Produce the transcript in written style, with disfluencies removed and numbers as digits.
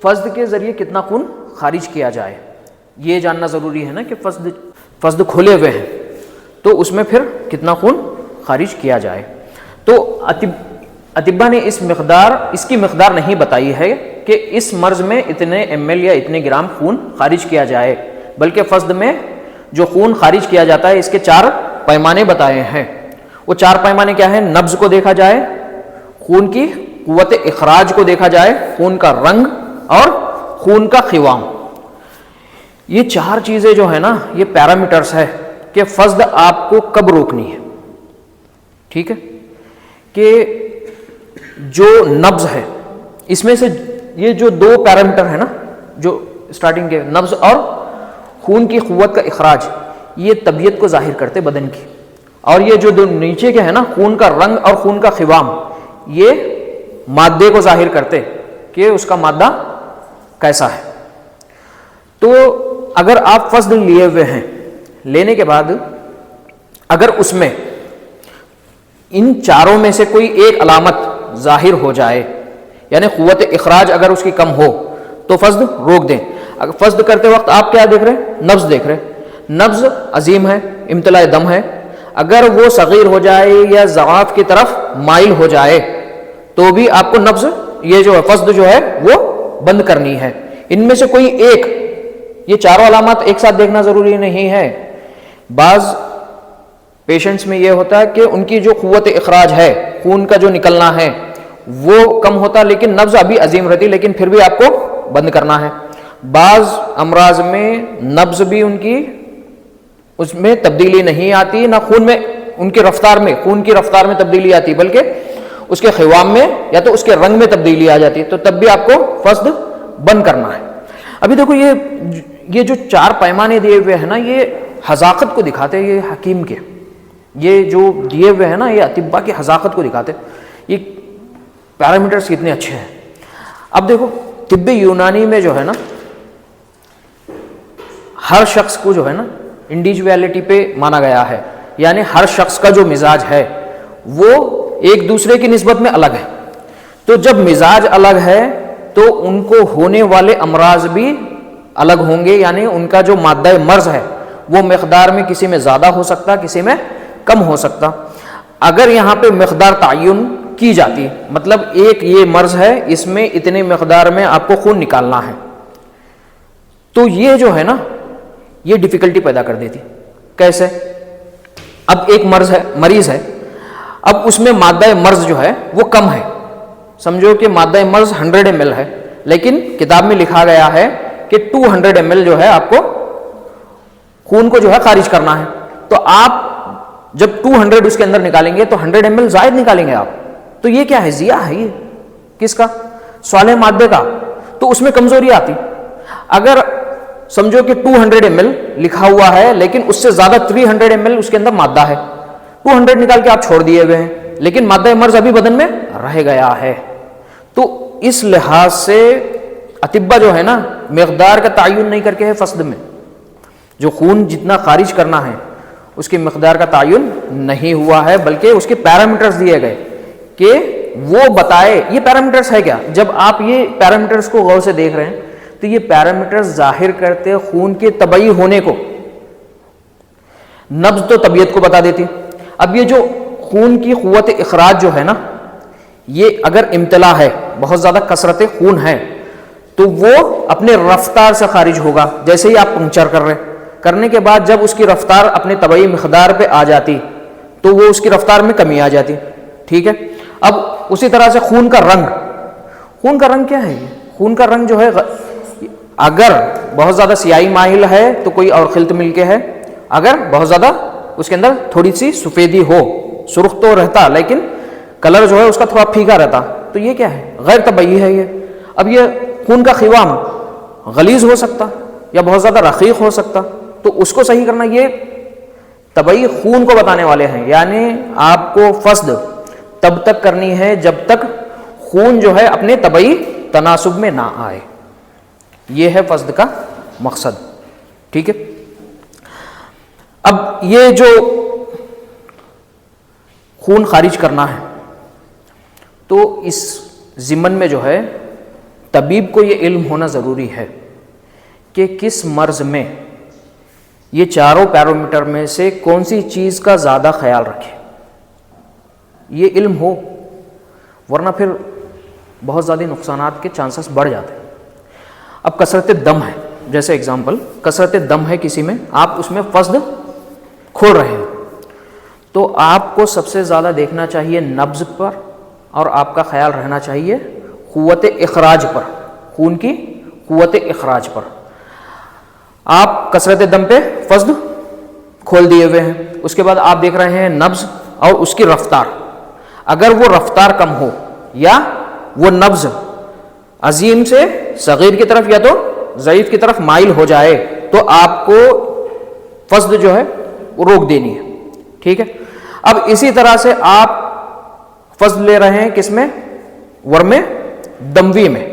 فسد کے ذریعے کتنا خون خارج کیا جائے یہ جاننا ضروری ہے نا کہ فسد کھلے ہوئے ہیں تو اس میں پھر کتنا خون خارج کیا جائے. تو اطباء نے اس کی مقدار نہیں بتائی ہے کہ اس مرض میں اتنے ml یا اتنے گرام خون خارج کیا جائے، بلکہ فسد میں جو خون خارج کیا جاتا ہے اس کے 4 پیمانے بتائے ہیں. وہ 4 پیمانے کیا ہیں؟ نبض کو دیکھا جائے، خون کی قوت اخراج کو دیکھا جائے، خون کا رنگ اور خون کا قوام. یہ 4 چیزیں جو ہے نا یہ پیرامیٹرز ہے کہ فسد آپ کو کب روکنی ہے. ٹھیک ہے کہ جو نبض ہے اس میں سے یہ جو 2 پیرامیٹر ہے نا جو سٹارٹنگ کے نبض اور خون کی قوت کا اخراج یہ طبیعت کو ظاہر کرتے بدن کی، اور یہ جو 2 نیچے کے ہیں نا خون کا رنگ اور خون کا قوام یہ مادے کو ظاہر کرتے کہ اس کا مادہ کیسا ہے. تو اگر آپ فسد لیے ہوئے ہیں، لینے کے بعد اگر اس میں ان 4 میں سے کوئی ایک علامت ظاہر ہو جائے یعنی قوت اخراج اگر اس کی کم ہو تو فسد روک دیں. اگر فسد کرتے وقت آپ کیا دیکھ رہے ہیں؟ نبض دیکھ رہے ہیں. نبض عظیم ہے، امتلاء دم ہے، اگر وہ صغیر ہو جائے یا ضعاف کی طرف مائل ہو جائے تو بھی آپ کو نبض یہ جو ہے فسد جو ہے وہ بند کرنی ہے. ان میں سے کوئی ایک، یہ 4 علامات ایک ساتھ دیکھنا ضروری نہیں ہے. بعض پیشنٹس میں یہ ہوتا ہے کہ ان کی جو قوت اخراج ہے، خون کا جو نکلنا ہے وہ کم ہوتا لیکن نبض ابھی عظیم رہتی، لیکن پھر بھی آپ کو بند کرنا ہے. بعض امراض میں نبض بھی ان کی اس میں تبدیلی نہیں آتی، نہ خون میں ان کی رفتار میں خون کی رفتار میں تبدیلی آتی، بلکہ اس کے قوام میں یا تو اس کے رنگ میں تبدیلی آ جاتی، تو تب بھی آپ کو فسد بند کرنا ہے. ابھی دیکھو یہ جو 4 پیمانے دیے ہوئے ہیں نا یہ حذاقت کو دکھاتے ہیں، یہ حکیم کے یہ جو دیے ہوئے ہیں نا یہ اطباء کی حذاقت کو دکھاتے ہیں، یہ پیرامیٹرز کتنے اچھے ہیں. اب دیکھو طب یونانی میں جو ہے نا ہر شخص کو جو ہے نا انڈیویجویلٹی پہ مانا گیا ہے، یعنی ہر شخص کا جو مزاج ہے وہ ایک دوسرے کی نسبت میں الگ ہے. تو جب مزاج الگ ہے تو ان کو ہونے والے امراض بھی الگ ہوں گے، یعنی ان کا جو مادہ مرض ہے وہ مقدار میں کسی میں زیادہ ہو سکتا، کسی میں کم ہو سکتا. اگر یہاں پہ مقدار تعین کی جاتی، مطلب ایک یہ مرض ہے اس میں اتنے مقدار میں آپ کو خون نکالنا ہے، تو یہ جو ہے نا یہ ڈیفیکلٹی پیدا کر دیتی. کیسے؟ اب ایک مریض ہے، اب اس میں مادہ مرض جو ہے وہ کم ہے، سمجھو کہ مادہ مرض 100 ml ہے، لیکن کتاب میں لکھا گیا ہے کہ 200 ml جو ہے آپ کو خون کو جو ہے خارج کرنا ہے. تو آپ جب 200 اس کے اندر نکالیں گے تو 100 ml زائد نکالیں گے آپ. تو یہ کیا ہے؟ ضیاء ہے. یہ کس کا؟ صالح مادے کا. تو اس میں کمزوری آتی. اگر سمجھو کہ 200 ml لکھا ہوا ہے لیکن اس سے زیادہ 300 ml اس کے اندر مادہ ہے، 200 نکال کے آپ چھوڑ دیے ہوئے ہیں لیکن مادہ مرض ابھی بدن میں رہ گیا ہے. تو اس لحاظ سے اطباء جو ہے نا مقدار کا تعین نہیں کر کے ہے فسد میں، جو خون جتنا خارج کرنا ہے اس کی مقدار کا تعین نہیں ہوا ہے، بلکہ اس کے پیرامیٹرز دیے گئے کہ وہ بتائے. یہ پیرامیٹرز ہے کیا؟ جب آپ یہ پیرامیٹرز کو غور سے دیکھ رہے ہیں تو یہ پیرامیٹرز ظاہر کرتے خون کے طبعی ہونے کو. نبض تو طبیعت کو بتا دیتی. اب یہ جو خون کی قوت اخراج جو ہے نا یہ اگر امتلا ہے، بہت زیادہ کثرت خون ہے تو وہ اپنے رفتار سے خارج ہوگا. جیسے ہی آپ پنکچر کر رہے ہیں، کرنے کے بعد جب اس کی رفتار اپنے طبعی مقدار پہ آ جاتی تو وہ اس کی رفتار میں کمی آ جاتی. ٹھیک ہے. اب اسی طرح سے خون کا رنگ کیا ہے؟ خون کا رنگ جو ہے اگر بہت زیادہ سیاہی مائل ہے تو کوئی اور خلط مل کے ہے، اگر بہت زیادہ اس کے اندر تھوڑی سی سفیدی ہو، سرخ تو رہتا لیکن کلر جو ہے اس کا تھوڑا پھیکا رہتا، تو یہ کیا ہے؟ غیر طبعی ہے یہ. اب یہ خون کا قوام غلیظ ہو سکتا یا بہت زیادہ رقیق ہو سکتا، تو اس کو صحیح کرنا یہ طبعی خون کو بتانے والے ہیں. یعنی آپ کو فسد تب تک کرنی ہے جب تک خون جو ہے اپنے طبعی تناسب میں نہ آئے. یہ ہے فسد کا مقصد. ٹھیک ہے. اب یہ جو خون خارج کرنا ہے تو اس ضمن میں جو ہے طبیب کو یہ علم ہونا ضروری ہے کہ کس مرض میں یہ چاروں پیرامیٹر میں سے کون سی چیز کا زیادہ خیال رکھے، یہ علم ہو، ورنہ پھر بہت زیادہ نقصانات کے چانسز بڑھ جاتے ہیں۔ اب کثرت دم ہے، جیسے اگزامپل کثرت دم ہے کسی میں، آپ اس میں فصد کھول رہے ہیں، تو آپ کو سب سے زیادہ دیکھنا چاہیے نبض پر، اور آپ کا خیال رہنا چاہیے قوت اخراج پر، خون کی قوت اخراج پر۔ آپ کثرت دم پہ فصد کھول دیے ہوئے ہیں، اس کے بعد آپ دیکھ رہے ہیں نبض اور اس کی رفتار، اگر وہ رفتار کم ہو یا وہ نبض عظیم سے صغیر کی طرف یا تو ضعیف کی طرف مائل ہو جائے تو آپ کو فصد جو ہے وہ روک دینی ہے، ٹھیک ہے۔ اب اسی طرح سے آپ فصد لے رہے ہیں کس میں، ورم دموی میں،